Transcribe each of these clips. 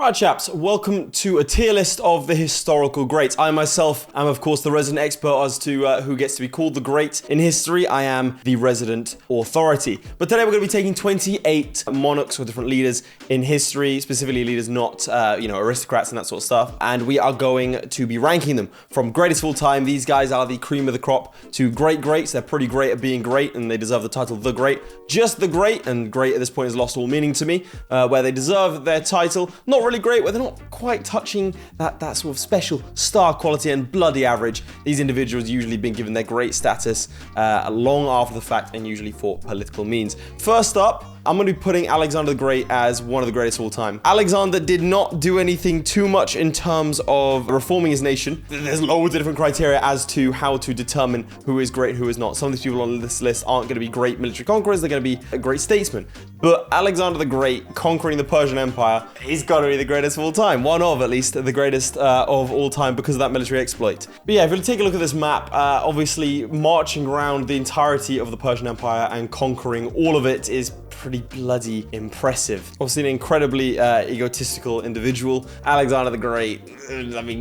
Right, chaps, welcome to a tier list of the historical greats. I myself am, of course, the resident expert as to who gets to be called the great in history. I am the resident authority. But today we're going to be taking 28 monarchs or different leaders in history, specifically leaders not, aristocrats and that sort of stuff. And we are going to be ranking them from greatest of all time. These guys are the cream of the crop to great greats. They're pretty great at being great, and they deserve the title the great. Just the great, and great at this point has lost all meaning to me, where they deserve their title. Not really great, where they're not quite touching that sort of special star quality and bloody average. These individuals usually been given their great status long after the fact and usually for political means. First up, I'm going to be putting Alexander the Great as one of the greatest of all time. Alexander did not do anything too much in terms of reforming his nation. There's loads of different criteria as to how to determine who is great and who is not. Some of these people on this list aren't going to be great military conquerors, they're going to be great statesmen. But Alexander the Great conquering the Persian Empire, he's got to be the greatest of all time. One of, at least, the greatest of all time because of that military exploit. But yeah, if you take a look at this map, obviously marching around the entirety of the Persian Empire and conquering all of it is pretty bloody impressive. Obviously an incredibly egotistical individual. Alexander the Great,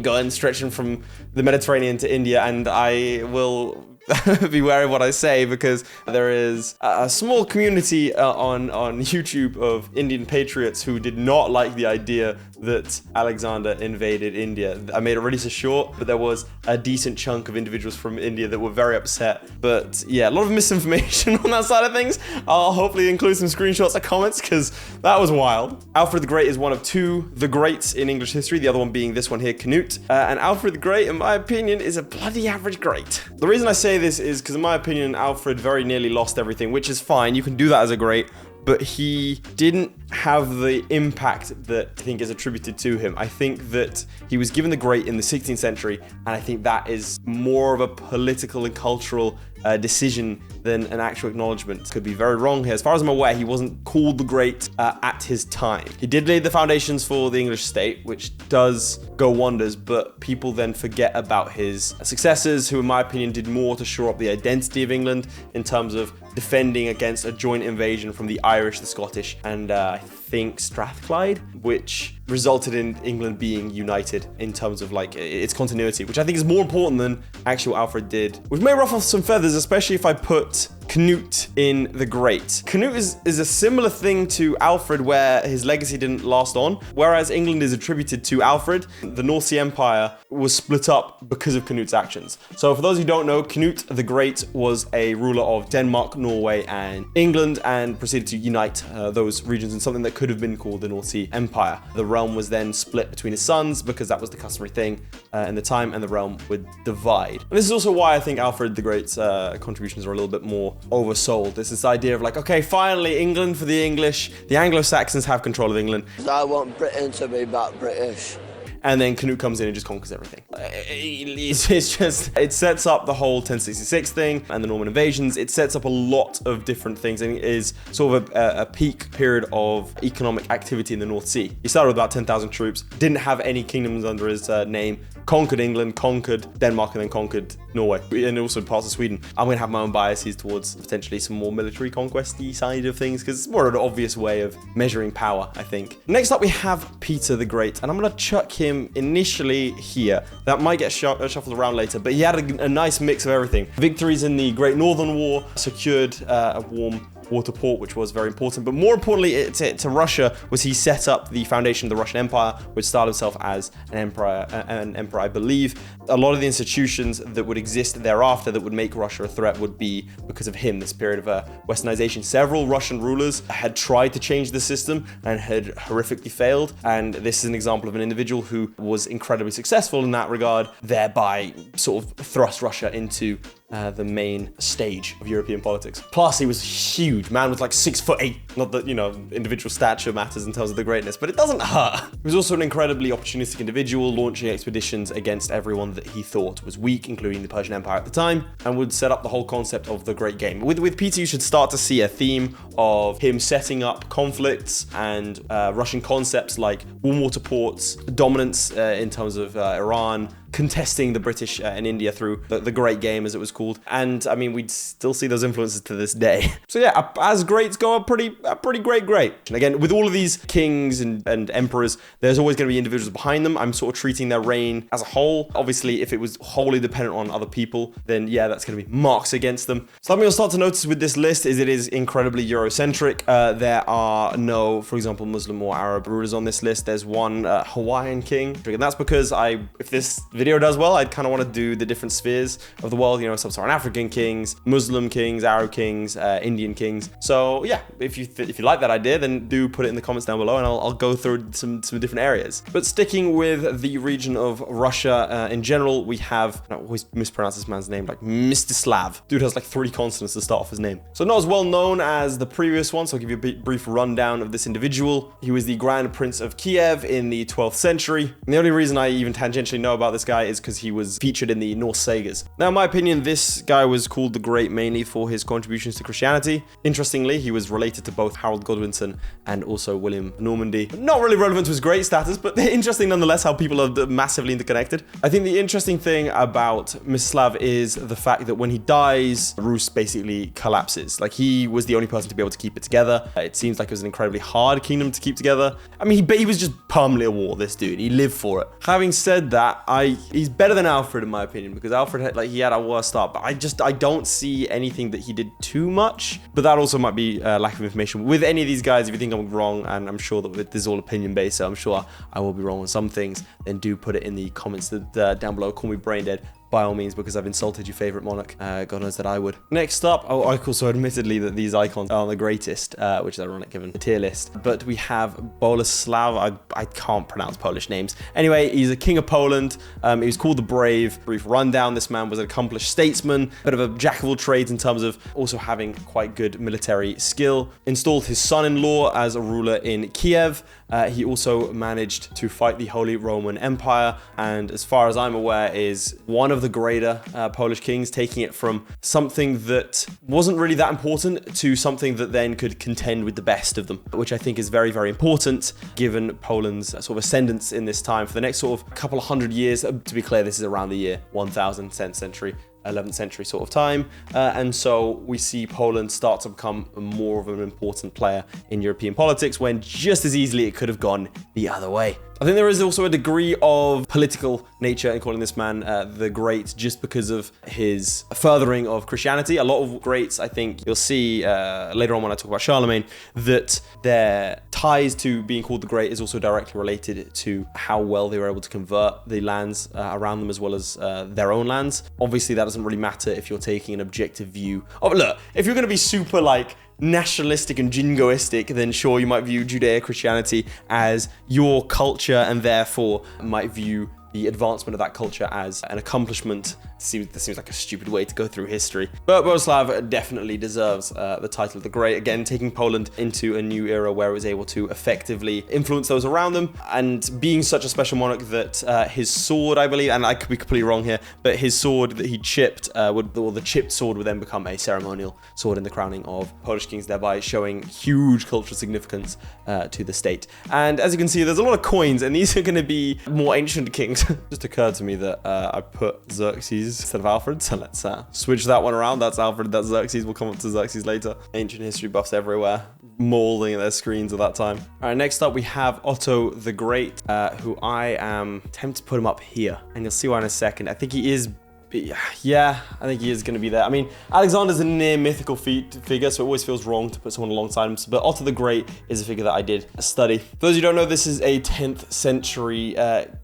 going stretching from the Mediterranean to India, and I will be wary of what I say because there is a small community on YouTube of Indian patriots who did not like the idea that Alexander invaded India. I made it really so short, but there was a decent chunk of individuals from India that were very upset. But yeah, a lot of misinformation on that side of things. I'll hopefully include some screenshots or comments because that was wild. Alfred the Great is one of two the greats in English history, the other one being this one here, Cnut. And Alfred the Great, in my opinion, is a bloody average great. The reason I say this is because in my opinion, Alfred very nearly lost everything, which is fine. You can do that as a great, but he didn't have the impact that I think is attributed to him. I think that he was given the great in the 16th century, and I think that is more of a political and cultural decision than an actual acknowledgement. Could be very wrong here. As far as I'm aware, he wasn't called the great at his time. He did lay the foundations for the English state, which does go wonders, but people then forget about his successors, who in my opinion did more to shore up the identity of England in terms of defending against a joint invasion from the Irish, the Scottish, and I think Strathclyde, which resulted in England being united in terms of its continuity, which I think is more important than actual Alfred did, which may ruffle some feathers, especially if I put Cnut in the Great. Cnut is a similar thing to Alfred, where his legacy didn't last on, whereas England is attributed to Alfred. The North Sea Empire was split up because of Cnut's actions. So for those who don't know, Cnut the Great was a ruler of Denmark, Norway, and England, and proceeded to unite those regions in something that could have been called the North Sea Empire. The realm was then split between his sons because that was the customary thing in the time, and the realm would divide. And this is also why I think Alfred the Great's contributions are a little bit more oversold. There's this idea of okay, finally England for the English. The Anglo-Saxons have control of England. I want Britain to be back British. And then Cnut comes in and just conquers everything. It sets up the whole 1066 thing and the Norman invasions. It sets up a lot of different things, and it is sort of a peak period of economic activity in the North Sea. He started with about 10,000 troops, didn't have any kingdoms under his name, conquered England, conquered Denmark, and then conquered Norway, and also parts of Sweden. I'm going to have my own biases towards potentially some more military conquest-y side of things, because it's more an obvious way of measuring power, I think. Next up, we have Peter the Great, and I'm going to chuck him initially here. That might get shuffled around later, but he had a nice mix of everything. Victories in the Great Northern War, secured a warm water port, which was very important. But more importantly to Russia was he set up the foundation of the Russian Empire, which styled himself as an emperor, I believe. A lot of the institutions that would exist thereafter that would make Russia a threat would be because of him, this period of westernization. Several Russian rulers had tried to change the system and had horrifically failed. And this is an example of an individual who was incredibly successful in that regard, thereby sort of thrust Russia into the main stage of European politics. Plus, he was huge. Man was 6'8". Not that, individual stature matters in terms of the greatness, but it doesn't hurt. He was also an incredibly opportunistic individual, launching expeditions against everyone that he thought was weak, including the Persian Empire at the time, and would set up the whole concept of the Great Game. With Peter, you should start to see a theme of him setting up conflicts and Russian concepts like warm water ports, dominance in terms of Iran, contesting the British in India through the Great Game, as it was called. And I mean, we'd still see those influences to this day. So yeah, as greats go, a pretty great. And again, with all of these kings and emperors, there's always going to be individuals behind them. I'm sort of treating their reign as a whole. Obviously, if it was wholly dependent on other people, then yeah, that's going to be marks against them. Something you'll start to notice with this list is it is incredibly Eurocentric. There are no, for example, Muslim or Arab rulers on this list. There's one Hawaiian king, and that's because if this video does well, I'd kind of want to do the different spheres of the world, you know, sub-Saharan African kings, Muslim kings, Arab kings, Indian kings. So yeah, if you like that idea, then do put it in the comments down below, and I'll go through some different areas. But sticking with the region of Russia in general, we have, I always mispronounce this man's name, like Mstislav. Dude has like 3 consonants to start off his name. So not as well known as the previous one, so I'll give you a brief rundown of this individual. He was the Grand Prince of Kiev in the 12th century. And the only reason I even tangentially know about this guy is because he was featured in the Norse sagas. Now, in my opinion, this guy was called the Great mainly for his contributions to Christianity. Interestingly, he was related to both Harold Godwinson and also William Normandy. Not really relevant to his great status, but interesting nonetheless how people are massively interconnected. I think the interesting thing about Mstislav is the fact that when he dies, Rus basically collapses. Like, he was the only person to be able to keep it together. It seems like it was an incredibly hard kingdom to keep together. I mean, he was just permanently at war, this dude. He lived for it. Having said that, he's better than Alfred in my opinion, because Alfred he had a worse start, but I don't see anything that he did too much. But that also might be lack of information. With any of these guys, if you think I'm wrong, and I'm sure that this is all opinion based, so I'm sure I will be wrong on some things, then do put it in the comments down below. Call me brain dead, by all means, because I've insulted your favorite monarch. God knows that I would. Next up, I also admittedly that these icons are the greatest, which is ironic given the tier list. But we have Boleslaw. I can't pronounce Polish names. Anyway, he's a king of Poland. He was called the Brave. Brief rundown: this man was an accomplished statesman, bit of a jack of all trades in terms of also having quite good military skill. Installed his son-in-law as a ruler in Kiev. He also managed to fight the Holy Roman Empire, and as far as I'm aware, is one of the greater Polish kings, taking it from something that wasn't really that important to something that then could contend with the best of them, which I think is very, very important given Poland's sort of ascendance in this time for the next sort of couple of hundred years. To be clear, this is around the year 1000, 10th century. 11th century sort of time, and so we see Poland start to become more of an important player in European politics, when just as easily it could have gone the other way. I think there is also a degree of political nature in calling this man the Great, just because of his furthering of Christianity. A lot of greats, I think you'll see later on when I talk about Charlemagne, that their ties to being called the Great is also directly related to how well they were able to convert the lands around them, as well as their own lands. Obviously, that doesn't really matter if you're taking an objective view. Oh, look, if you're going to be super like nationalistic and jingoistic, then sure, you might view Judeo-Christianity as your culture, and therefore might view the advancement of that culture as an accomplishment. This seems like a stupid way to go through history. But Boleslav definitely deserves the title of the Great, again taking Poland into a new era where it was able to effectively influence those around them, and being such a special monarch that his sword, I believe, and I could be completely wrong here, but his sword that he chipped, the chipped sword would then become a ceremonial sword in the crowning of Polish kings, thereby showing huge cultural significance to the state. And as you can see, there's a lot of coins, and these are going to be more ancient kings. Just occurred to me that I put Xerxes instead of Alfred, so let's switch that one around. That's Alfred, that's Xerxes. We'll come up to Xerxes later. Ancient history buffs everywhere, mauling at their screens at that time. All right, next up we have Otto the Great, who I am tempted to put him up here, and you'll see why in a second. I think he is Yeah, I think he is going to be there. I mean, Alexander's a near mythical figure, so it always feels wrong to put someone alongside him. But Otto the Great is a figure that I did study. For those who don't know, this is a 10th century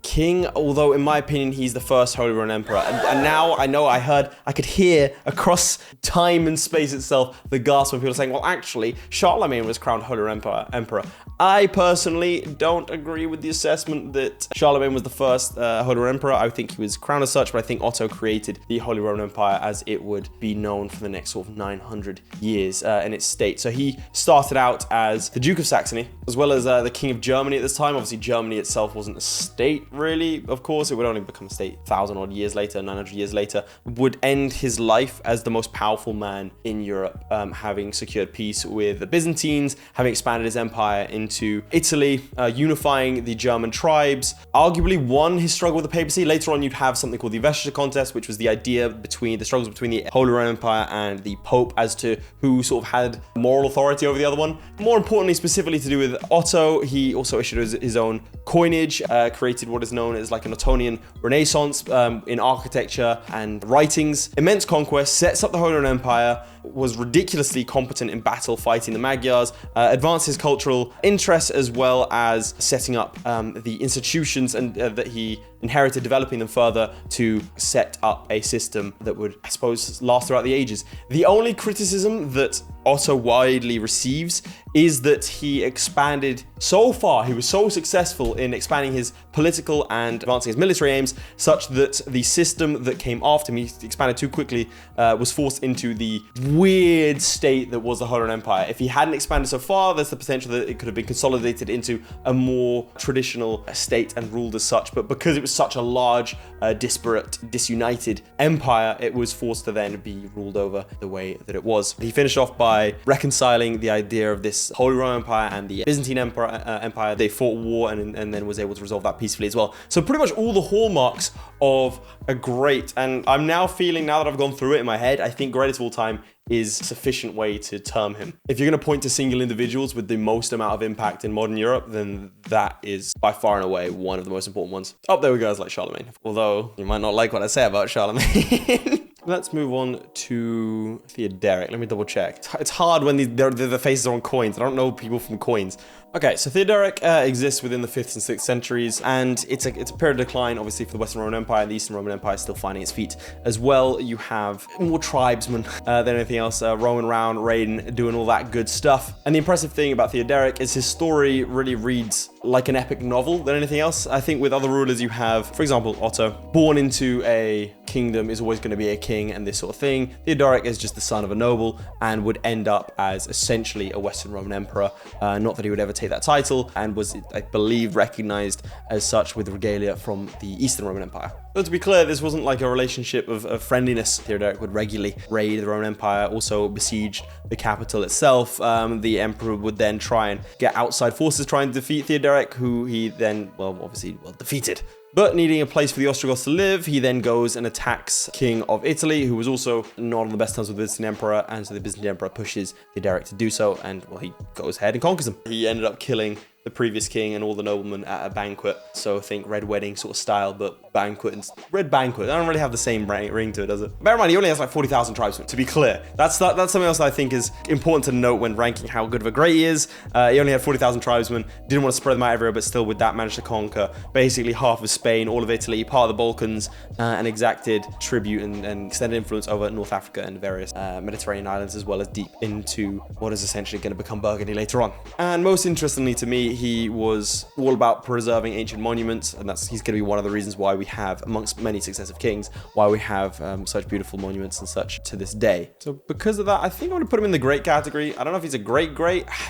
king, although in my opinion, he's the first Holy Roman Emperor. And now I could hear across time and space itself the gasp of people saying, well, actually, Charlemagne was crowned Holy Roman Emperor. I personally don't agree with the assessment that Charlemagne was the first Holy Roman Emperor. I think he was crowned as such, but I think Otto created the Holy Roman Empire as it would be known for the next sort of 900 years in its state. So he started out as the Duke of Saxony, as well as the King of Germany at this time. Obviously, Germany itself wasn't a state really. Of course, it would only become a state 1,000 odd years later, 900 years later, would end his life as the most powerful man in Europe, having secured peace with the Byzantines, having expanded his empire into Italy, unifying the German tribes, arguably won his struggle with the papacy. Later on, you'd have something called the investiture contest, which was the idea between the struggles between the Holy Roman Empire and the Pope as to who sort of had moral authority over the other one. More importantly, specifically to do with Otto, he also issued his own coinage, created what is known as like an Ottonian Renaissance in architecture and writings. Immense conquest, sets up the Holy Roman Empire, was ridiculously competent in battle fighting the Magyars, advanced his cultural interests as well as setting up the institutions and that he inherited, developing them further to set up a system that would, I suppose, last throughout the ages. The only criticism that Otto widely receives is that he expanded so far, he was so successful in expanding his political and advancing his military aims, such that the system that came after him, he expanded too quickly, was forced into the weird state that was the Holy Roman Empire. If he hadn't expanded so far, there's the potential that it could have been consolidated into a more traditional state and ruled as such, but because it was such a large, disparate, disunited empire, it was forced to then be ruled over the way that it was. He finished off by reconciling the idea of this Holy Roman Empire and the Byzantine Empire. They fought war and then was able to resolve that peacefully as well. So pretty much all the hallmarks of a great, and I'm now feeling, now that I've gone through it in my head, I think greatest of all time is a sufficient way to term him. If you're going to point to single individuals with the most amount of impact in modern Europe, then that is by far and away one of the most important ones. Up there with guys like Charlemagne, although you might not like what I say about Charlemagne. Let's move on to Theodoric. Let me double check. It's hard when the faces are on coins. I don't know people from coins. Okay, so Theodoric exists within the 5th and 6th centuries, and it's a period of decline, obviously, for the Western Roman Empire. The Eastern Roman Empire is still finding its feet as well. You have more tribesmen than anything else, roaming around, raiding, doing all that good stuff. And the impressive thing about Theodoric is his story really reads like an epic novel than anything else. I think with other rulers you have, for example, Otto, born into a kingdom, is always going to be a king and this sort of thing. Theodoric is just the son of a noble and would end up as essentially a Western Roman emperor. Not that he would ever take that title, and was, I believe, recognized as such with regalia from the Eastern Roman Empire. But to be clear, this wasn't like a relationship of friendliness. Theodoric would regularly raid the Roman Empire, also besieged the capital itself. The emperor would then try and get outside forces trying to defeat Theodoric, who he then, obviously defeated. But needing a place for the Ostrogoths to live, he then goes and attacks King of Italy, who was also not on the best terms with the Byzantine Emperor, and so the Byzantine Emperor pushes Theodoric to do so, and he goes ahead and conquers him. He ended up killing the previous king and all the noblemen at a banquet. So think Red Wedding sort of style, but banquet and Red Banquet. I don't really have the same ring to it, does it? Bear in mind, he only has like 40,000 tribesmen, to be clear. That's something else that I think is important to note when ranking how good of a great he is. He only had 40,000 tribesmen, didn't want to spread them out everywhere, but still with that managed to conquer basically half of Spain, all of Italy, part of the Balkans, and exacted tribute and extended influence over North Africa and various Mediterranean islands, as well as deep into what is essentially going to become Burgundy later on. And most interestingly to me, he was all about preserving ancient monuments, and he's going to be one of the reasons why we have, amongst many successive kings, why we have such beautiful monuments and such to this day. So because of that, I think I'm going to put him in the great category. I don't know if he's a great.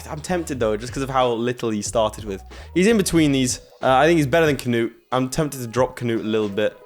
I'm tempted though, just because of how little he started with. He's in between these. I think he's better than Cnut. I'm tempted to drop Cnut a little bit.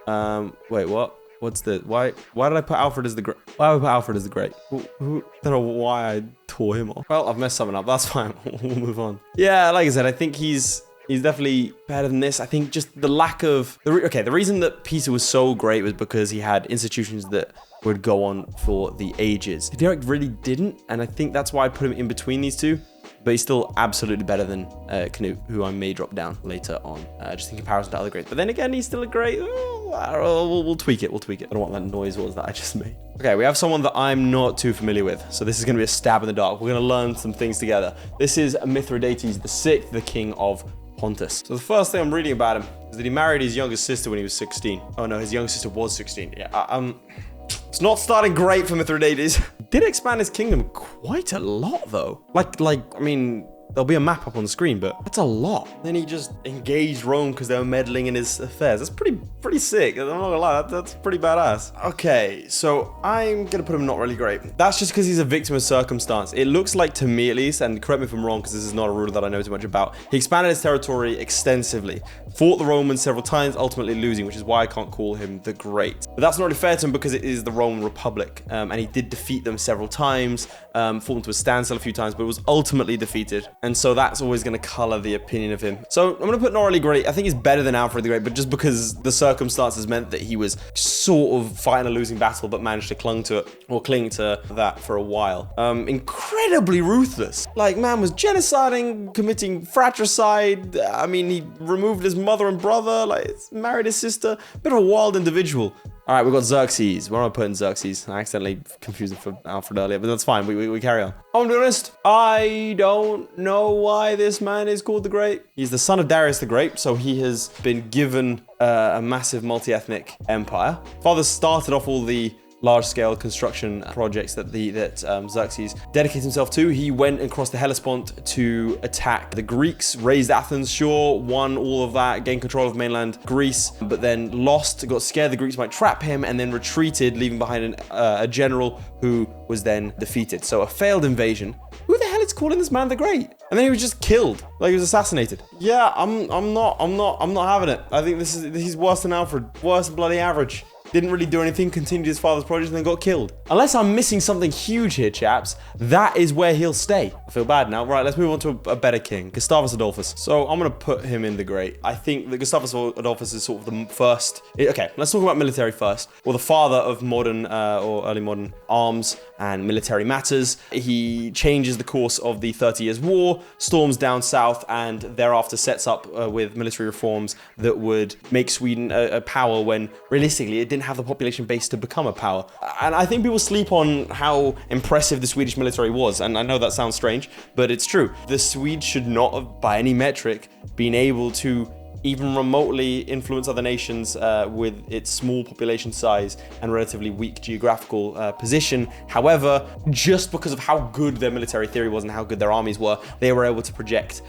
Wait, what? What's the why did I put Alfred as the Great? Why would I put Alfred as the Great? I don't know why I tore him off. Well, I've messed something up. That's fine. We'll move on. Yeah, like I said, I think he's definitely better than this. I think just the lack of the reason that Peter was so great was because he had institutions that would go on for the ages. Theodoric really didn't, and I think that's why I put him in between these two. But he's still absolutely better than Cnut, who I may drop down later on, just in comparison to other greats. But then again, he's still a great. We'll tweak it. I don't know what that noise was that I just made. Okay, we have someone that I'm not too familiar with, so this is going to be a stab in the dark. We're going to learn some things together. This is Mithridates the VI, the king of Pontus. So the first thing I'm reading about him is that he married his younger sister when he was 16. Oh no, his younger sister was 16. Yeah, it's not starting great for Mithridates. Did expand his kingdom quite a lot though. I mean, there'll be a map up on the screen, but that's a lot. Then he just engaged Rome because they were meddling in his affairs. That's pretty sick. I'm not gonna lie, that's pretty badass. Okay, so I'm gonna put him not really great. That's just because he's a victim of circumstance. It looks like, to me at least, and correct me if I'm wrong because this is not a ruler that I know too much about, he expanded his territory extensively, fought the Romans several times, ultimately losing, which is why I can't call him the Great. But that's not really fair to him because it is the Roman Republic, and he did defeat them several times, fought them to a standstill a few times, but was ultimately defeated. And so that's always going to color the opinion of him. So I'm going to put not really great. I think he's better than Alfred the Great, but just because the circumstances meant that he was sort of fighting a losing battle, but managed to cling to that for a while. Incredibly ruthless. Like, man was genociding, committing fratricide. I mean, he removed his mother and brother, like married his sister. Bit of a wild individual. All right, we've got Xerxes. Where am I putting Xerxes? I accidentally confused him for Alfred earlier, but that's fine. We carry on. I'm gonna be honest, I don't know why this man is called the Great. He's the son of Darius the Great, so he has been given a massive multi-ethnic empire. Father started off all the large-scale construction projects that Xerxes dedicated himself to. He went across the Hellespont to attack the Greeks, raised Athens, sure, won all of that, gained control of mainland Greece, but then lost, got scared the Greeks might trap him, and then retreated, leaving behind a general who was then defeated. So a failed invasion. Who the hell is calling this man the Great? And then he was just killed, like he was assassinated. Yeah, I'm not having it. I think he's worse than Alfred, worse than bloody average. Didn't really do anything, continued his father's project, and then got killed. Unless I'm missing something huge here, chaps, that is where he'll stay. I feel bad now. Right, let's move on to a better king, Gustavus Adolphus. So I'm going to put him in the Great. I think that Gustavus Adolphus is sort of the first... Okay, let's talk about military first. Well, the father of modern or early modern arms and military matters. He changes the course of the 30 Years' War, storms down south, and thereafter sets up with military reforms that would make Sweden a power when, realistically, it didn't have the population base to become a power. And I think people sleep on how impressive the Swedish military was, and I know that sounds strange, but it's true. The Swedes should not have, by any metric, been able to even remotely influence other nations with its small population size and relatively weak geographical position. However, just because of how good their military theory was and how good their armies were, they were able to project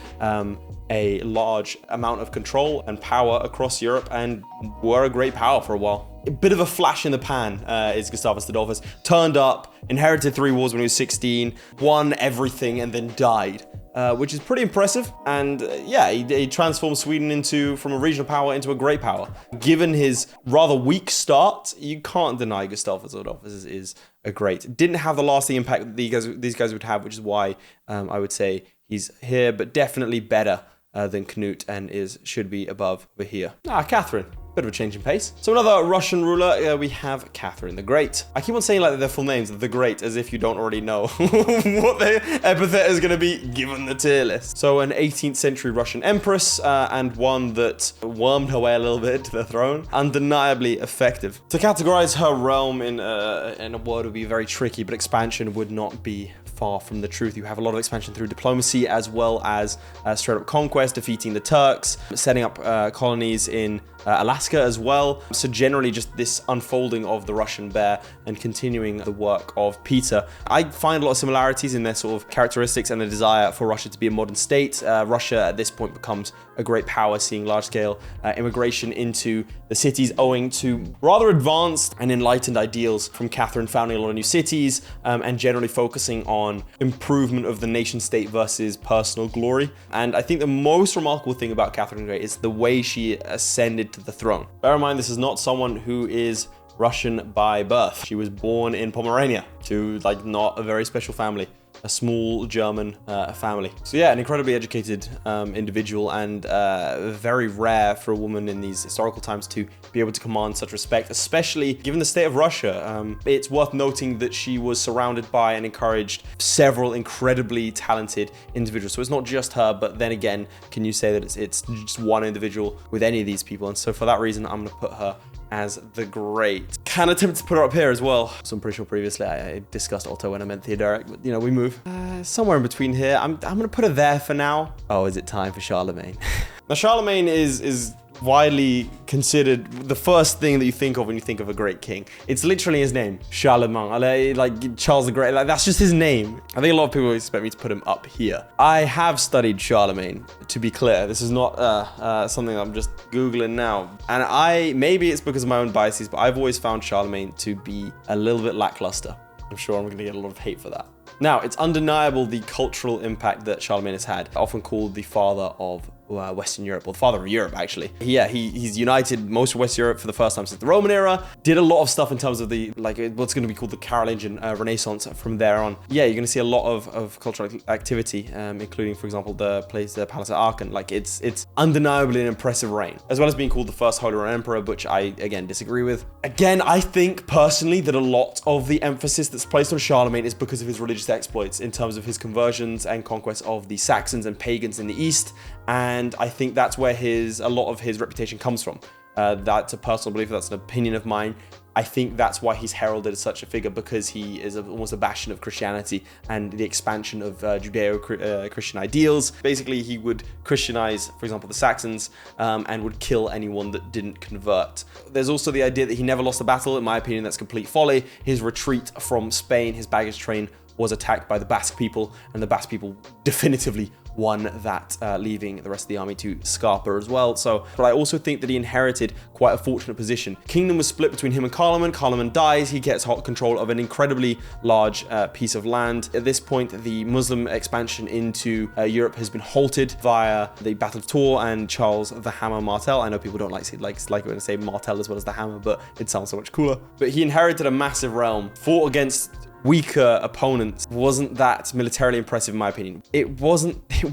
a large amount of control and power across Europe and were a great power for a while. A bit of a flash in the pan is Gustavus Adolphus. Turned up, inherited 3 wars when he was 16, won everything and then died. Which is pretty impressive, and yeah, he transformed Sweden from a regional power into a great power. Given his rather weak start, you can't deny Gustavus Adolphus is a great. Didn't have the lasting impact that these guys would have, which is why I would say he's here, but definitely better than Cnut and should be above over here. Catherine. Bit of a change in pace. So another Russian ruler, we have Catherine the Great. I keep on saying like their full names, the Great, as if you don't already know what their epithet is going to be given the tier list. So an 18th century Russian empress, and one that wormed her way a little bit to the throne. Undeniably effective. To categorize her realm in a word would be very tricky, but expansion would not be far from the truth. You have a lot of expansion through diplomacy as well as straight up conquest, defeating the Turks, setting up colonies in Alaska as well. So generally just this unfolding of the Russian bear and continuing the work of Peter. I find a lot of similarities in their sort of characteristics and the desire for Russia to be a modern state. Russia at this point becomes a great power, seeing large-scale immigration into the cities owing to rather advanced and enlightened ideals from Catherine, founding a lot of new cities and generally focusing on improvement of the nation state versus personal glory. And I think the most remarkable thing about Catherine the Great is the way she ascended to the throne. Bear in mind, this is not someone who is Russian by birth. She was born in Pomerania to like not a very special family. A small German family. So yeah, an incredibly educated individual, and very rare for a woman in these historical times to be able to command such respect, especially given the state of Russia. It's worth noting that she was surrounded by and encouraged several incredibly talented individuals. So it's not just her, but then again, can you say that it's just one individual with any of these people? And so for that reason, I'm going to put her as the Great. Can attempt to put her up here as well. So I'm pretty sure previously I discussed Otto when I meant Theodoric, but you know, we move. Somewhere in between here. I'm gonna put her there for now. Oh, is it time for Charlemagne? Now Charlemagne is widely considered the first thing that you think of when you think of a great king. It's literally his name, Charlemagne, like Charles the Great. Like, that's just his name. I think a lot of people expect me to put him up here. I have studied Charlemagne, to be clear. This is not something I'm just Googling now. And maybe it's because of my own biases, but I've always found Charlemagne to be a little bit lackluster. I'm sure I'm going to get a lot of hate for that. Now, it's undeniable the cultural impact that Charlemagne has had, often called the father of Western Europe, or the father of Europe, actually. He's united most of West Europe for the first time since the Roman era, did a lot of stuff in terms of the, like, what's going to be called the Carolingian Renaissance from there on. Yeah, you're going to see a lot of cultural activity, including, for example, the Palace at Aachen. Like, it's undeniably an impressive reign, as well as being called the first Holy Roman Emperor, which I, again, disagree with. Again, I think, personally, that a lot of the emphasis that's placed on Charlemagne is because of his religious exploits in terms of his conversions and conquests of the Saxons and pagans in the East. And I think that's where a lot of his reputation comes from. That's a personal belief, that's an opinion of mine. I think that's why he's heralded as such a figure, because he is almost a bastion of Christianity and the expansion of Judeo-Christian ideals. Basically, he would Christianize, for example, the Saxons, and would kill anyone that didn't convert. There's also the idea that he never lost a battle. In my opinion, that's complete folly. His retreat from Spain, his baggage train, was attacked by the Basque people, and the Basque people definitively won that, leaving the rest of the army to Scarpa as well. But I also think that he inherited quite a fortunate position. Kingdom was split between him and Carloman. Carloman dies. He gets control of an incredibly large piece of land. At this point, the Muslim expansion into Europe has been halted via the Battle of Tours and Charles the Hammer Martel. I know people don't like it when I say Martel as well as the Hammer, but it sounds so much cooler. But he inherited a massive realm, fought against weaker opponents. Wasn't that militarily impressive, in my opinion. It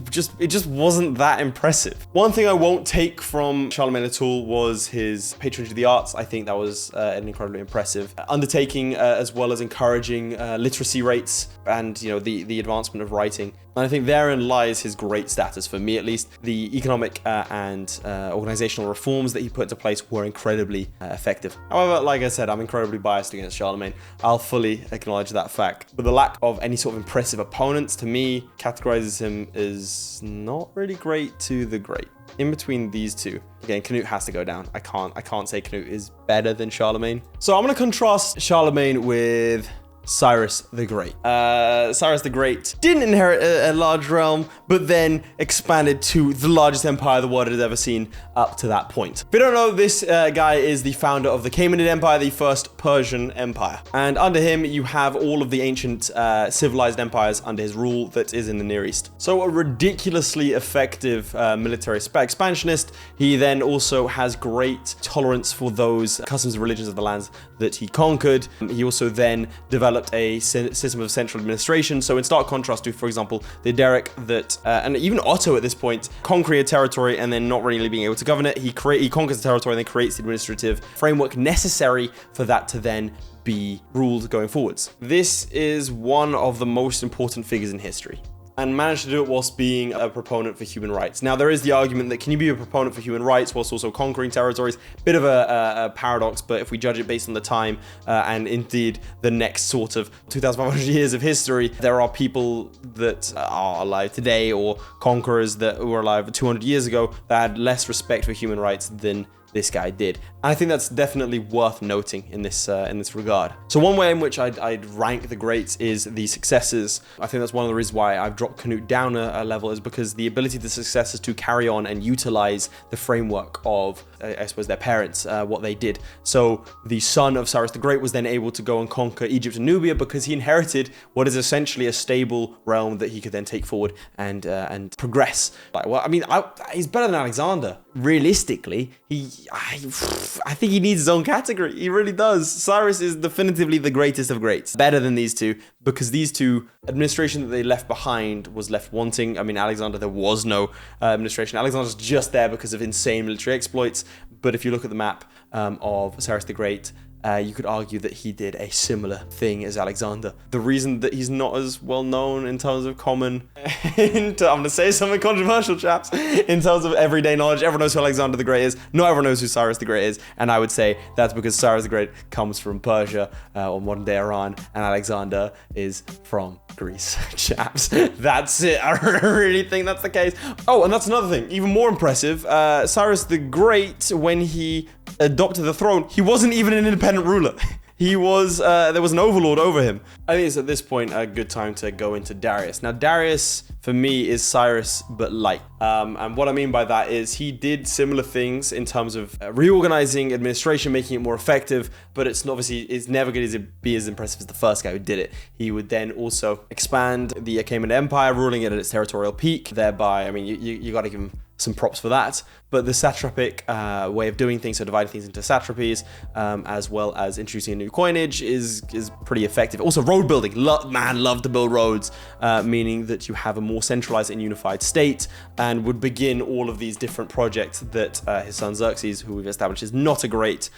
just wasn't that impressive. One thing I won't take from Charlemagne at all was his patronage of the arts. I think that was an incredibly impressive undertaking, as well as encouraging literacy rates and, you know, the advancement of writing. And I think therein lies his great status, for me at least. The economic and organizational reforms that he put into place were incredibly effective. However, like I said, I'm incredibly biased against Charlemagne. I'll fully acknowledge that fact. But the lack of any sort of impressive opponents, to me, categorizes him as not really great to the great. In between these two, again, Cnut has to go down. I can't say Cnut is better than Charlemagne. So I'm going to contrast Charlemagne with Cyrus the Great. Cyrus the Great didn't inherit a large realm, but then expanded to the largest empire the world had ever seen up to that point. If you don't know, this guy is the founder of the Achaemenid Empire, the first Persian empire. And under him, you have all of the ancient civilized empires under his rule that is in the Near East. So a ridiculously effective military expansionist. He then also has great tolerance for those customs and religions of the lands that he conquered. He also then developed a system of central administration. So in stark contrast to, for example, Theodoric and even Otto at this point, conquering a territory and then not really being able to govern it. He conquers the territory and then creates the administrative framework necessary for that to then be ruled going forwards. This is one of the most important figures in history, and managed to do it whilst being a proponent for human rights. Now, there is the argument that can you be a proponent for human rights whilst also conquering territories? Bit of a paradox, but if we judge it based on the time and indeed the next sort of 2,500 years of history, there are people that are alive today, or conquerors that were alive 200 years ago, that had less respect for human rights than this guy did. And I think that's definitely worth noting in this regard. So one way in which I'd rank the greats is the successors. I think that's one of the reasons why I've dropped Cnut down a level, is because the ability of the successors to carry on and utilize the framework of, I suppose, their parents, what they did. So the son of Cyrus the Great was then able to go and conquer Egypt and Nubia because he inherited what is essentially a stable realm that he could then take forward and progress. Like, well, I mean, he's better than Alexander. Realistically, I think he needs his own category. He really does. Cyrus is definitively the greatest of greats. Better than these two, because these two, administration that they left behind was left wanting. I mean, Alexander, there was no administration. Alexander's just there because of insane military exploits. But if you look at the map of Cyrus the Great, you could argue that he did a similar thing as Alexander. The reason that he's not as well known in terms of common, I'm going to say something controversial, chaps, in terms of everyday knowledge, everyone knows who Alexander the Great is. Not everyone knows who Cyrus the Great is, and I would say that's because Cyrus the Great comes from Persia or modern-day Iran, and Alexander is from Greece, chaps. That's it. I really think that's the case. Oh, and that's another thing, even more impressive. Cyrus the Great, when he adopted the throne, he wasn't even an independent ruler. He was, there was an overlord over him. I think it's at this point a good time to go into Darius. Now, Darius, for me, is Cyrus, but light. And what I mean by that is he did similar things in terms of reorganizing administration, making it more effective, but it's never going to be as impressive as the first guy who did it. He would then also expand the Achaemenid Empire, ruling it at its territorial peak, thereby, I mean, you got to give him some props for that. But the satrapic way of doing things, so dividing things into satrapies, as well as introducing a new coinage, is pretty effective. Also, road building. Love to build roads, meaning that you have a more centralized and unified state, and would begin all of these different projects that his son Xerxes, who we've established is not a great,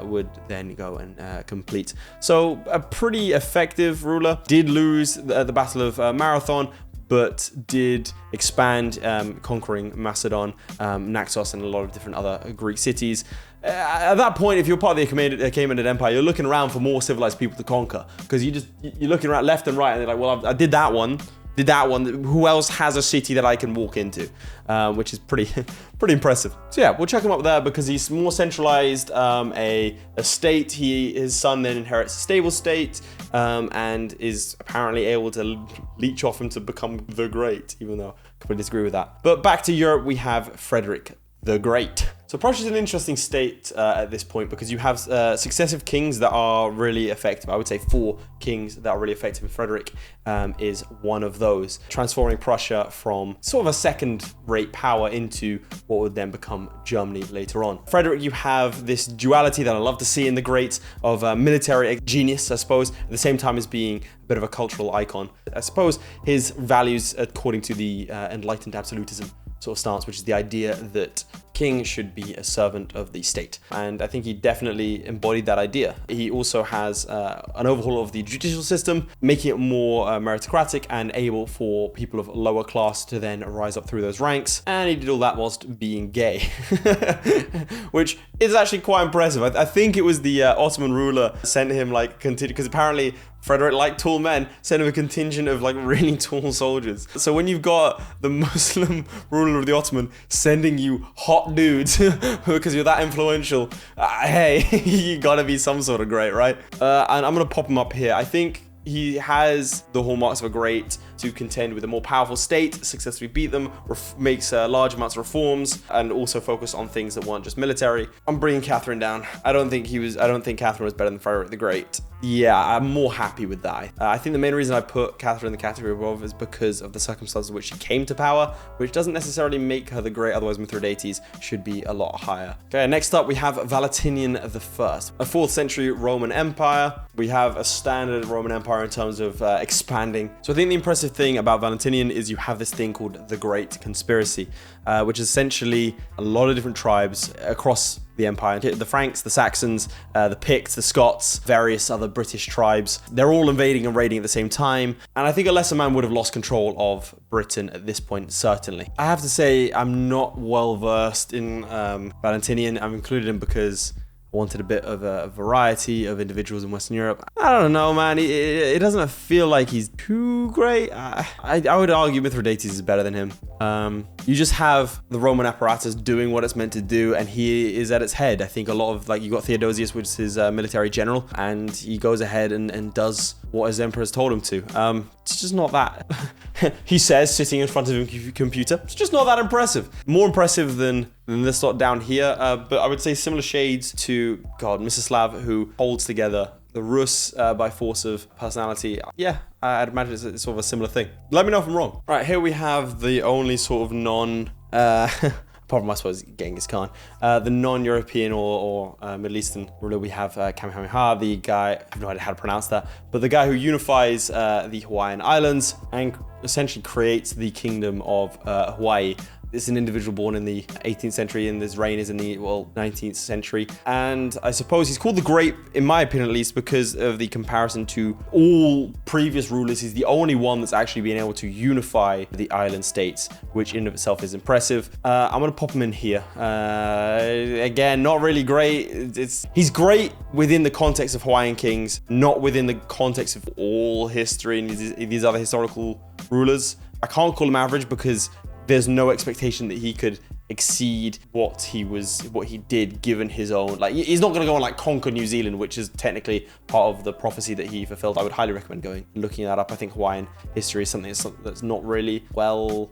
would then go and complete. So a pretty effective ruler. Did lose the Battle of Marathon, but did expand, conquering Macedon, Naxos, and a lot of different other Greek cities. At that point, if you're part of the Achaemenid Empire, you're looking around for more civilized people to conquer, because you're looking around left and right, and they're like, well, I did that one. Who else has a city that I can walk into? Which is pretty impressive. So yeah, we'll check him up there because he's more centralized, a state. His son then inherits a stable state, and is apparently able to leech off him to become the Great, even though I completely disagree with that. But back to Europe, we have Frederick the Great. So Prussia is an interesting state at this point because you have successive kings that are really effective. I would say 4 kings that are really effective, and Frederick is one of those, transforming Prussia from sort of a second-rate power into what would then become Germany later on. Frederick, you have this duality that I love to see in the Greats of military genius, I suppose, at the same time as being a bit of a cultural icon. I suppose his values, according to the enlightened absolutism sort of stance, which is the idea that king should be a servant of the state. And I think he definitely embodied that idea. He also has an overhaul of the judicial system, making it more meritocratic and able for people of lower class to then rise up through those ranks. And he did all that whilst being gay, which is actually quite impressive. I think it was the Ottoman ruler sent him because apparently Frederick liked tall men, sent him a contingent of really tall soldiers. So when you've got the Muslim ruler of the Ottoman sending you hot dudes because you're that influential, hey, you gotta be some sort of great, right? And I'm gonna pop him up here. I think he has the hallmarks of a great to contend with a more powerful state, successfully beat them, makes large amounts of reforms, and also focus on things that weren't just military. I'm bringing Catherine down. I don't think Catherine was better than Frederick the Great. Yeah, I'm more happy with that. I think the main reason I put Catherine in the category above is because of the circumstances in which she came to power, which doesn't necessarily make her the great, otherwise Mithridates should be a lot higher. Okay, next up we have Valentinian the First, a 4th century Roman Empire. We have a standard Roman Empire in terms of expanding. So I think the impressive thing about Valentinian is you have this thing called the Great Conspiracy, which is essentially a lot of different tribes across the empire. The Franks, the Saxons, the Picts, the Scots, various other British tribes. They're all invading and raiding at the same time. And I think a lesser man would have lost control of Britain at this point, certainly. I have to say, I'm not well versed in Valentinian. I've included him because I wanted a bit of a variety of individuals in Western Europe. I don't know, man. It doesn't feel like he's too great. I would argue Mithridates is better than him. You just have the Roman apparatus doing what it's meant to do, and he is at its head. I think a lot of, you got Theodosius, which is his military general, and he goes ahead and does what his emperor has told him to. It's just not that, he says, sitting in front of a computer, it's just not that impressive. More impressive than this lot down here, but I would say similar shades to, Mstislav, who holds together the Rus by force of personality. Yeah, I'd imagine it's sort of a similar thing. Let me know if I'm wrong. Right, here we have the only sort of apart from, I suppose, Genghis Khan, the non-European or Middle Eastern ruler. We have Kamehameha, the guy, I have no idea how to pronounce that, but the guy who unifies the Hawaiian Islands and essentially creates the kingdom of Hawaii. It's an individual born in the 18th century, and his reign is in the, 19th century. And I suppose he's called the Great, in my opinion at least, because of the comparison to all previous rulers. He's the only one that's actually been able to unify the island states, which in of itself is impressive. I'm going to pop him in here. Again, not really great. He's great within the context of Hawaiian kings, not within the context of all history and these other historical rulers. I can't call him average because there's no expectation that he could exceed what he did given his own, like, he's not going to go and like conquer New Zealand, which is technically part of the prophecy that he fulfilled. I would highly recommend going and looking that up. I think Hawaiian history is something that's not really well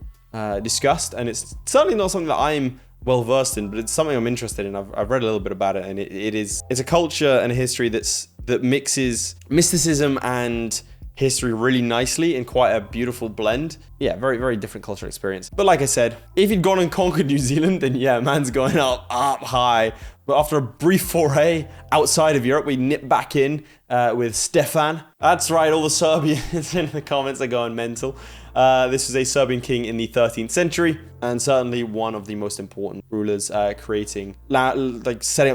discussed, and it's certainly not something that I'm well versed in, but it's something I'm interested in. I've read a little bit about it, and it's a culture and a history that mixes mysticism and history really nicely in quite a beautiful blend. Yeah, very, very different cultural experience. But like I said, if he'd gone and conquered New Zealand, then yeah, man's going up high. But after a brief foray outside of Europe, we nip back in with Stefan. That's right, all the Serbians in the comments are going mental. This was a Serbian king in the 13th century, and certainly one of the most important rulers, setting up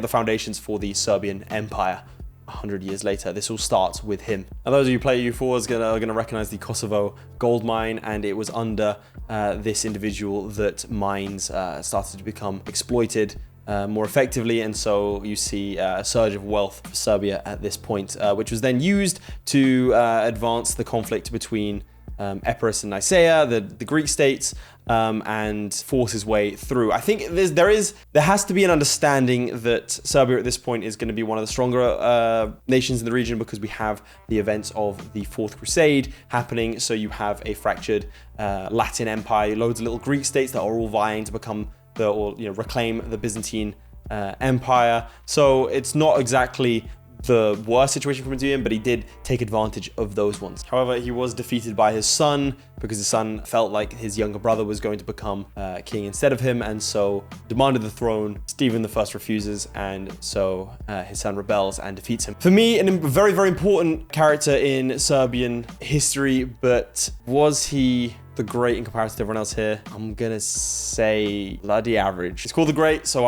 the foundations for the Serbian Empire. 100 years later, this all starts with him. And those of you who play U4 are gonna recognize the Kosovo gold mine, and it was under this individual that mines started to become exploited more effectively, and so you see a surge of wealth for Serbia at this point, which was then used to advance the conflict between Epirus and Nicaea, the Greek states, and force his way through. I think there has to be an understanding that Serbia at this point is going to be one of the stronger nations in the region, because we have the events of the Fourth Crusade happening. So you have a fractured Latin empire, loads of little Greek states that are all vying to become reclaim the Byzantine Empire. So it's not exactly the worst situation for him to be in, but he did take advantage of those ones. However, he was defeated by his son, because his son felt like his younger brother was going to become king instead of him, and so demanded the throne. Stephen the First refuses, and so his son rebels and defeats him. For me, a very, very important character in Serbian history, but was he the Great in comparison to everyone else here? I'm gonna say bloody average. It's called the Great, so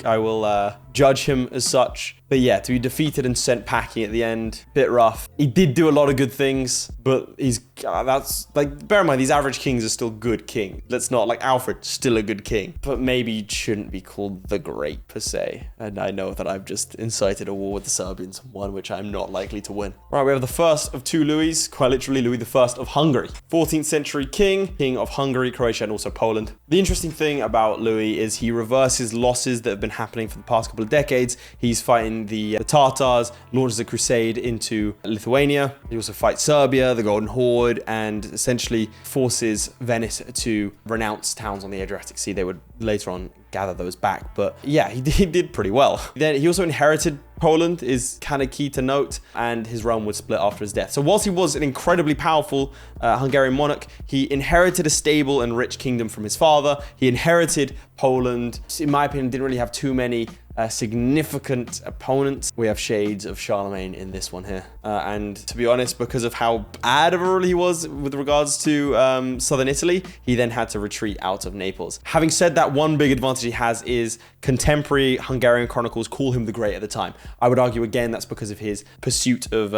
I will judge him as such. But yeah, to be defeated and sent packing at the end, bit rough. He did do a lot of good things, but that's like, bear in mind, these average kings are still good king. Let's not, like Alfred, still a good king, but maybe shouldn't be called the Great per se. And I know that I've just incited a war with the Serbians, one which I'm not likely to win. Right, we have the first of two Louis, quite literally Louis I of Hungary. 14th century king of Hungary, Croatia, and also Poland. The interesting thing about Louis is he reverses losses that have been happening for the past couple of decades. He's fighting the Tartars, launches a crusade into Lithuania. He also fights Serbia, the Golden Horde, and essentially forces Venice to renounce towns on the Adriatic Sea. They would later on gather those back, but yeah, he did pretty well. Then he also inherited Poland, is kind of key to note, and his realm would split after his death. So whilst he was an incredibly powerful Hungarian monarch, he inherited a stable and rich kingdom from his father. He inherited Poland. In my opinion, didn't really have too many significant opponents. We have shades of Charlemagne in this one here. And to be honest, because of how bad of a ruler he was with regards to southern Italy, he then had to retreat out of Naples. Having said that, one big advantage he has is contemporary Hungarian chronicles call him the Great at the time. I would argue again that's because of his pursuit of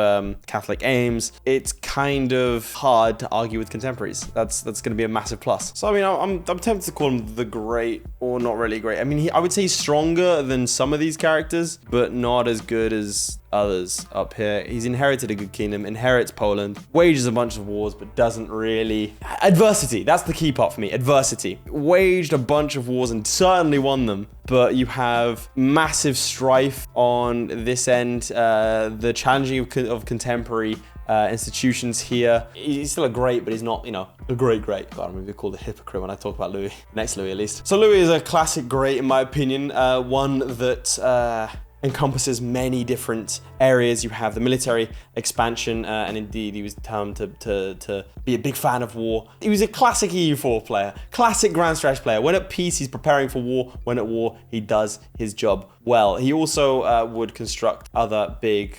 Catholic aims. It's kind of hard to argue with contemporaries. That's going to be a massive plus. So I mean, I'm tempted to call him the Great, or not really great. I mean, I would say he's stronger than some of these characters, but not as good as others up here. He's inherited a good kingdom, inherits Poland, wages a bunch of wars, but doesn't really... Adversity, that's the key part for me, adversity. Waged a bunch of wars and certainly won them, but you have massive strife on this end, the challenging of contemporary institutions here. He's still a great, but he's not, a great. God, I'm gonna be called a hypocrite when I talk about Louis. Next Louis, at least. So Louis is a classic great, in my opinion. One that encompasses many different areas. You have the military expansion, and indeed he was termed to be a big fan of war. He was a classic EU4 player, classic grand strategy player. When at peace, he's preparing for war. When at war, he does his job well. He also would construct other big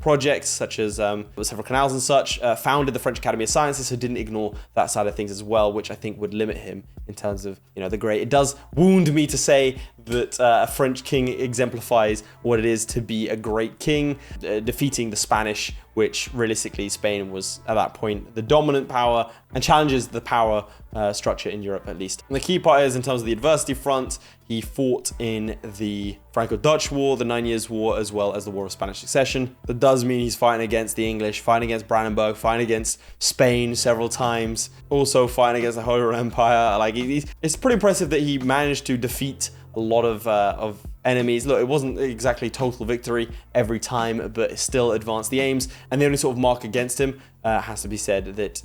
projects, such as several canals and such, founded the French Academy of Sciences, so didn't ignore that side of things as well, which I think would limit him in terms of, the great. It does wound me to say that a French king exemplifies what it is to be a great king, defeating the Spanish, which realistically Spain was at that point the dominant power and challenges the power structure in Europe at least. And the key part is, in terms of the adversity front, he fought in the Franco-Dutch War, the 9 Years' War, as well as the War of Spanish Succession. That does mean he's fighting against the English, fighting against Brandenburg, fighting against Spain several times, also fighting against the Holy Roman Empire. It's pretty impressive that he managed to defeat a lot of enemies. Look, it wasn't exactly total victory every time, but it still advanced the aims. And the only sort of mark against him has to be said that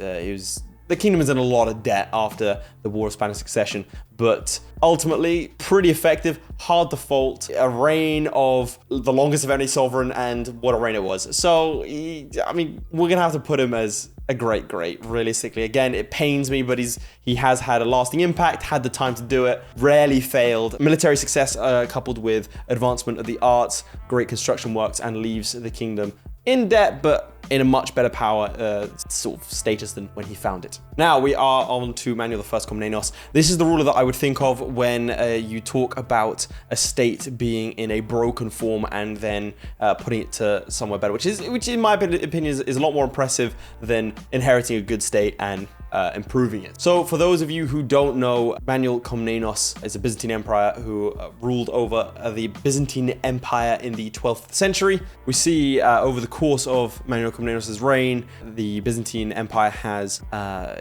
the kingdom is in a lot of debt after the War of Spanish Succession, but ultimately pretty effective, hard to fault, a reign of the longest of any sovereign, and what a reign it was. So, we're gonna have to put him as a great, realistically. Again, it pains me, but he has had a lasting impact, had the time to do it, rarely failed. Military success coupled with advancement of the arts, great construction works, and leaves the kingdom in debt, but in a much better power sort of status than when he found it. Now we are on to Manuel I Comnenus. This is the ruler that I would think of when you talk about a state being in a broken form and then putting it to somewhere better, which in my opinion is a lot more impressive than inheriting a good state and improving it. So for those of you who don't know, Manuel Comnenus is a Byzantine emperor who ruled over the Byzantine Empire in the 12th century. We see over the course of Manuel Comnenus' reign, the Byzantine Empire has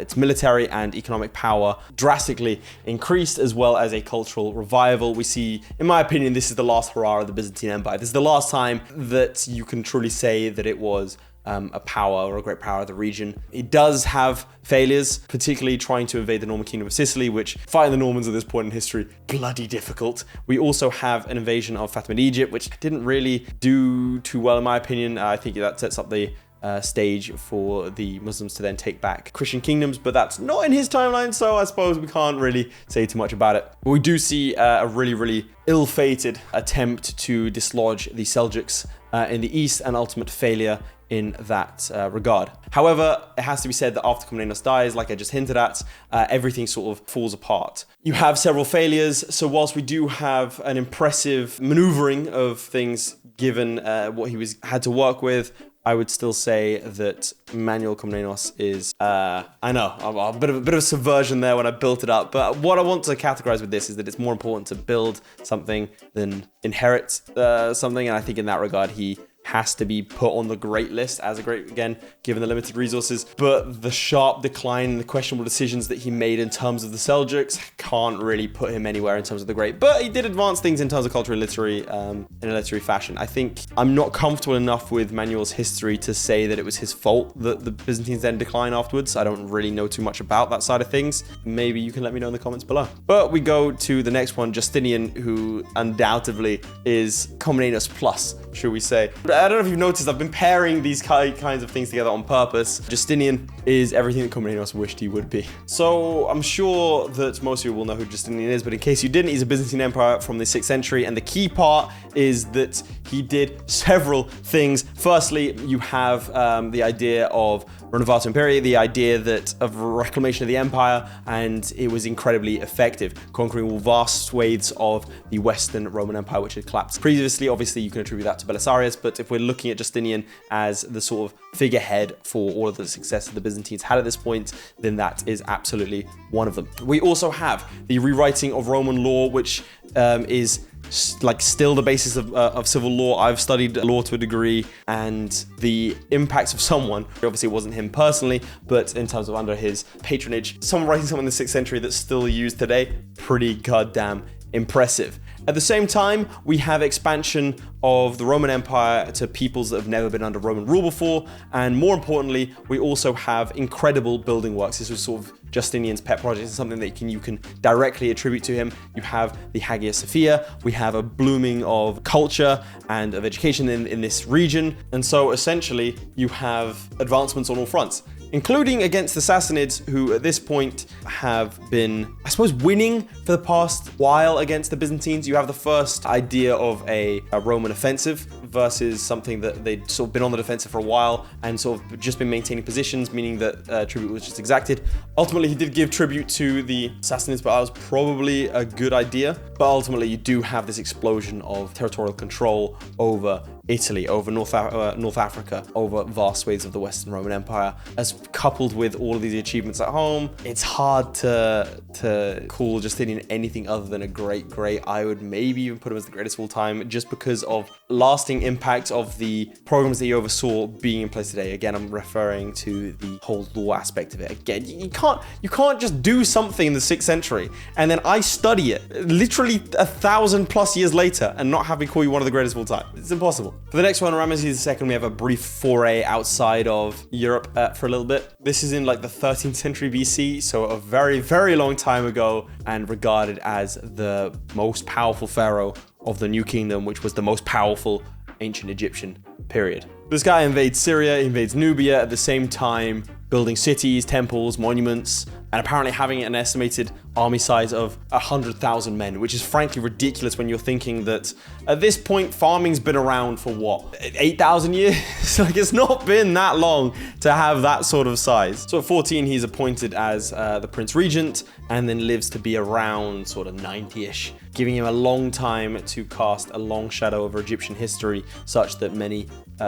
its military and economic power drastically increased, as well as a cultural revival. We see, in my opinion, this is the last hurrah of the Byzantine Empire. This is the last time that you can truly say that it was a power or a great power of the region. It does have failures, particularly trying to invade the Norman Kingdom of Sicily, which fighting the Normans at this point in history, bloody difficult. We also have an invasion of Fatimid Egypt, which didn't really do too well in my opinion. I think that sets up the stage for the Muslims to then take back Christian kingdoms, but that's not in his timeline, so I suppose we can't really say too much about it. But we do see a really ill-fated attempt to dislodge the Seljuks in the east, and ultimate failure in that regard. However, it has to be said that after Comnenus dies, like I just hinted at, everything sort of falls apart. You have several failures, so whilst we do have an impressive maneuvering of things given what he had to work with, I would still say that Manuel Comnenus is, I know, a bit of a subversion there when I built it up, but what I want to categorize with this is that it's more important to build something than inherit something, and I think in that regard he has to be put on the great list as a great, again, given the limited resources. But the sharp decline and the questionable decisions that he made in terms of the Seljuks can't really put him anywhere in terms of the great. But he did advance things in terms of cultural literary, in a literary fashion. I think I'm not comfortable enough with Manuel's history to say that it was his fault that the Byzantines then decline afterwards. I don't really know too much about that side of things. Maybe you can let me know in the comments below. But we go to the next one, Justinian, who undoubtedly is Comnenus plus, should we say. I don't know if you've noticed, I've been pairing these kinds of things together on purpose. Justinian is everything that Comnenus wished he would be. So I'm sure that most of you will know who Justinian is, but in case you didn't, he's a Byzantine emperor from the 6th century, and the key part is that he did several things. Firstly, you have the idea of Renovato Imperii, the idea of reclamation of the empire, and it was incredibly effective, conquering vast swathes of the Western Roman Empire, which had collapsed previously. Obviously, you can attribute that to Belisarius, but if we're looking at Justinian as the sort of figurehead for all of the success that the Byzantines had at this point, then that is absolutely one of them. We also have the rewriting of Roman law, which is still the basis of civil law. I've studied law to a degree, and the impacts of someone, obviously it wasn't him personally, but in terms of under his patronage, someone writing something in the 6th century that's still used today, pretty goddamn impressive. At the same time, we have expansion of the Roman Empire to peoples that have never been under Roman rule before, and more importantly, we also have incredible building works. This was sort of Justinian's pet project, and something that you can directly attribute to him. You have the Hagia Sophia, we have a blooming of culture and of education in this region, and so essentially you have advancements on all fronts, including against the Sassanids, who at this point have been, I suppose, winning for the past while against the Byzantines. You have the first idea of a Roman offensive versus something that they'd sort of been on the defensive for a while and sort of just been maintaining positions, meaning that tribute was just exacted. Ultimately, he did give tribute to the Sassanids, but that was probably a good idea. But ultimately, you do have this explosion of territorial control over Italy, over North Africa, over vast swathes of the Western Roman Empire. As coupled with all of these achievements at home, it's hard to call Justinian anything other than a great. I would maybe even put him as the greatest of all time, just because of lasting impact of the programs that he oversaw being in place today. Again, I'm referring to the whole law aspect of it. Again, you can't just do something in the 6th century and then I study it literally 1,000+ years later and not have me call you one of the greatest of all time. It's impossible. For the next one, Ramesses II, we have a brief foray outside of Europe for a little bit. This is in like the 13th century BC, so a very, very long time ago, and regarded as the most powerful pharaoh of the New Kingdom, which was the most powerful ancient Egyptian period. This guy invades Syria, he invades Nubia at the same time, building cities, temples, monuments, and apparently having an estimated army size of 100,000 men, which is frankly ridiculous when you're thinking that at this point, farming's been around for what, 8,000 years? Like, it's not been that long to have that sort of size. So at 14, he's appointed as the Prince Regent, and then lives to be around sort of 90-ish, giving him a long time to cast a long shadow over Egyptian history, such that many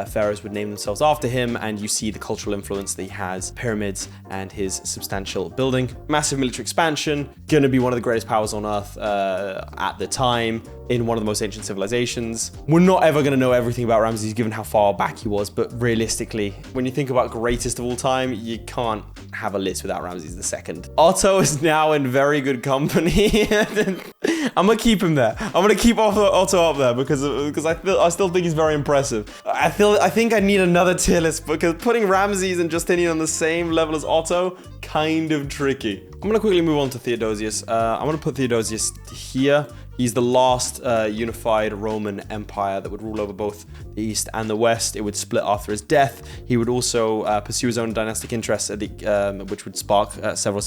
pharaohs would name themselves after him, and you see the cultural influence that he has, pyramids and his substantial building. Massive military expansion, gonna be one of the greatest powers on earth at the time, in one of the most ancient civilizations. We're not ever gonna know everything about Ramesses given how far back he was, but realistically, when you think about greatest of all time, you can't have a list without Ramesses II. Otto is now in very good company. I'm gonna keep him there. I'm gonna keep Otto up there because I still think he's very impressive. I think I need another tier list, because putting Ramesses and Justinian on the same level as Otto, kind of tricky. I'm gonna quickly move on to Theodosius. I'm gonna put Theodosius here. He's the last unified Roman Empire that would rule over both the East and the West. It would split after his death. He would also pursue his own dynastic interests, which would spark two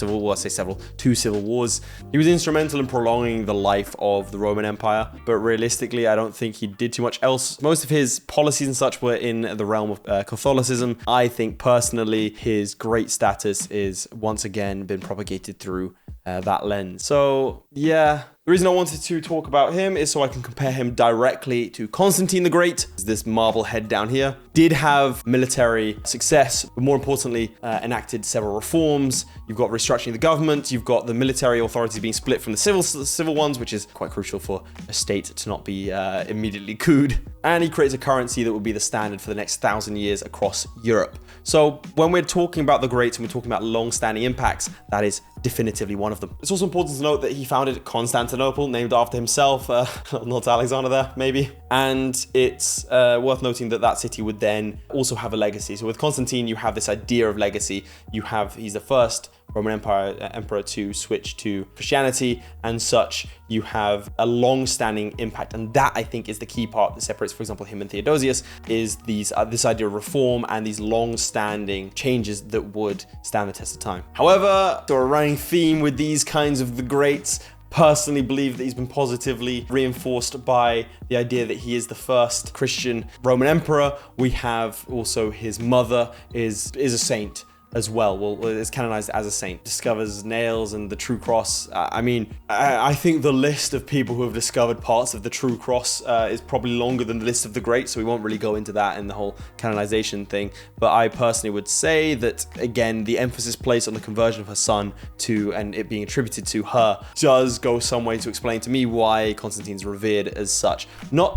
civil wars. He was instrumental in prolonging the life of the Roman Empire, but realistically, I don't think he did too much else. Most of his policies and such were in the realm of Catholicism. I think personally, his great status is once again been propagated through that lens. So yeah. The reason I wanted to talk about him is so I can compare him directly to Constantine the Great. This marble head down here did have military success, but more importantly, enacted several reforms. You've got restructuring the government. You've got the military authorities being split from the civil ones, which is quite crucial for a state to not be immediately couped. And he creates a currency that will be the standard for the next 1,000 years across Europe. So when we're talking about the Greats and we're talking about long-standing impacts, that is definitively one of them. It's also important to note that he founded Constantinople, named after himself, not Alexander there, maybe. And it's worth noting that that city would then also have a legacy. So with Constantine, you have this idea of legacy. He's the first Roman emperor to switch to Christianity, and such. You have a long-standing impact, and that I think is the key part that separates, for example, him and Theodosius, is this idea of reform and these long-standing changes that would stand the test of time. However, so a running theme with these kinds of the greats, personally believe that he's been positively reinforced by the idea that he is the first Christian Roman emperor. We have also his mother is a saint as well. Well, is canonized as a saint, discovers nails and the true cross. I think the list of people who have discovered parts of the true cross is probably longer than the list of the great, so we won't really go into that in the whole canonization thing. But I personally would say that, again, the emphasis placed on the conversion of her son and it being attributed to her does go some way to explain to me why Constantine's revered as such.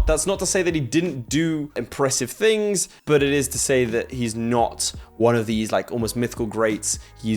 That's not to say that he didn't do impressive things, but it is to say that he's not one of these like almost mythical greats. He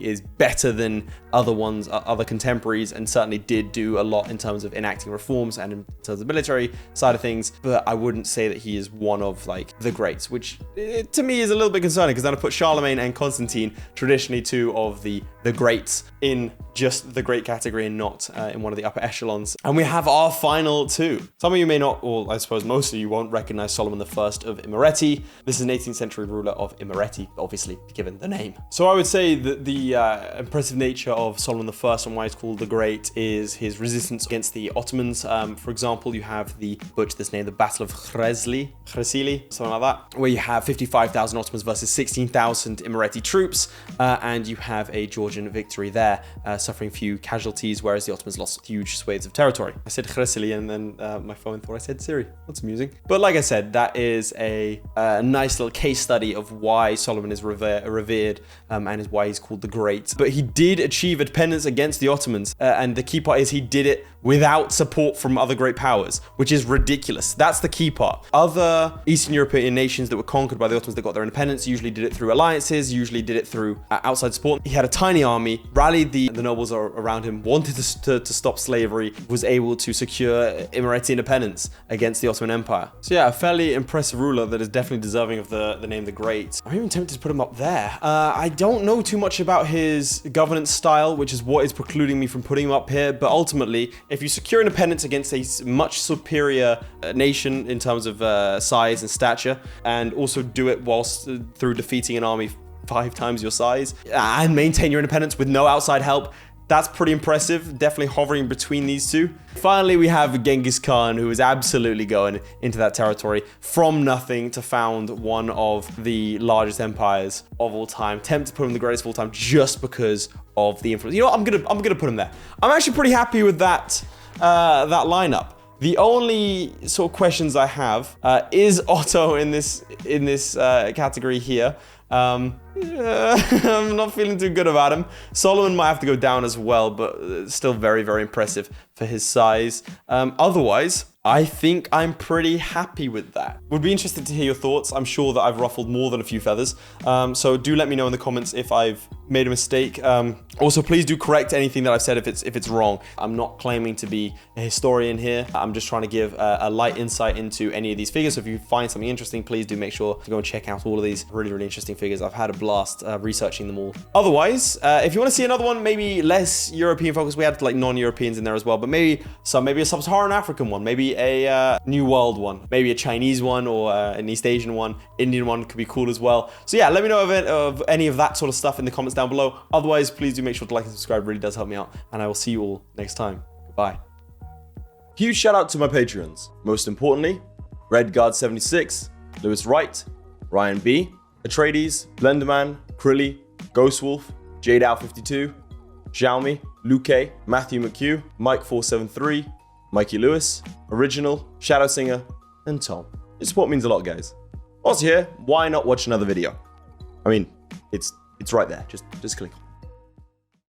is better than other ones, other contemporaries, and certainly did do a lot in terms of enacting reforms and in terms of the military side of things. But I wouldn't say that he is one of like the greats, which to me is a little bit concerning, because then I put Charlemagne and Constantine, traditionally two of the greats, in just the great category and not in one of the upper echelons. And we have our final two. Some of you may not, or I suppose most of you won't recognize Solomon I of Imereti. This is an 18th century ruler of Imereti, obviously given the name. So I would say that the impressive nature of Solomon I and why he's called the Great is his resistance against the Ottomans. For example, you have the butcher this name, the Battle of Crilly, something like that, where you have 55,000 Ottomans versus 16,000 Imereti troops, and you have a Georgian victory there, suffering few casualties, whereas the Ottomans lost huge swathes of territory. I said Crilly and then my phone thought I said Siri. That's amusing. But like I said, that is a nice little case study of why Solomon is revered and is why he's called the Great. But he did achieve independence against the Ottomans, and the key part is he did it without support from other great powers, which is ridiculous. That's the key part. Other Eastern European nations that were conquered by the Ottomans that got their independence usually did it through alliances, usually did it through outside support. He had a tiny army, rallied the nobles around him, wanted to stop slavery, was able to secure Imereti independence against the Ottoman Empire. So yeah, a fairly impressive ruler that is definitely deserving of the name the Great. I'm even tempted to put him up there. I don't know too much about his governance style, which is what is precluding me from putting him up here, but ultimately, if you secure independence against a much superior nation in terms of size and stature, and also do it whilst through defeating an army 5 times your size, and maintain your independence with no outside help, that's pretty impressive. Definitely hovering between these two. Finally, we have Genghis Khan, who is absolutely going into that territory from nothing to found one of the largest empires of all time. Tempted to put him the greatest of all time just because of the influence. You know what? I'm gonna put him there. I'm actually pretty happy with that lineup. The only sort of questions I have is Otto in this category here. I'm not feeling too good about him. Solomon might have to go down as well, but still very, very impressive for his size. Otherwise, I think I'm pretty happy with that. Would be interested to hear your thoughts. I'm sure that I've ruffled more than a few feathers. So do let me know in the comments if I've made a mistake. Also, please do correct anything that I've said if it's wrong. I'm not claiming to be a historian here. I'm just trying to give a light insight into any of these figures. So if you find something interesting, please do make sure to go and check out all of these really, really interesting figures. I've had a blast researching them all. Otherwise, if you want to see another one, maybe less European focus, we had like non-Europeans in there as well, but maybe a sub-Saharan African one, maybe a New World one, maybe a Chinese one, or an East Asian one, Indian one could be cool as well. So yeah, let me know of any of that sort of stuff in the comments down below. Otherwise, please do make sure to like and subscribe. It really does help me out, and I will see you all next time. Goodbye. Huge shout out to my Patreons. Most importantly, Redguard76, Lewis Wright, Ryan B, Atreides, Blenderman, Crilly, Ghostwolf, JadeOut52, Xiaomi, Luke, Matthew McHugh, Mike473, Mikey Lewis, Original, Shadow Singer, and Tom. Your support means a lot, guys. Whilst you're here, why not watch another video? I mean, it's right there. Just click on it.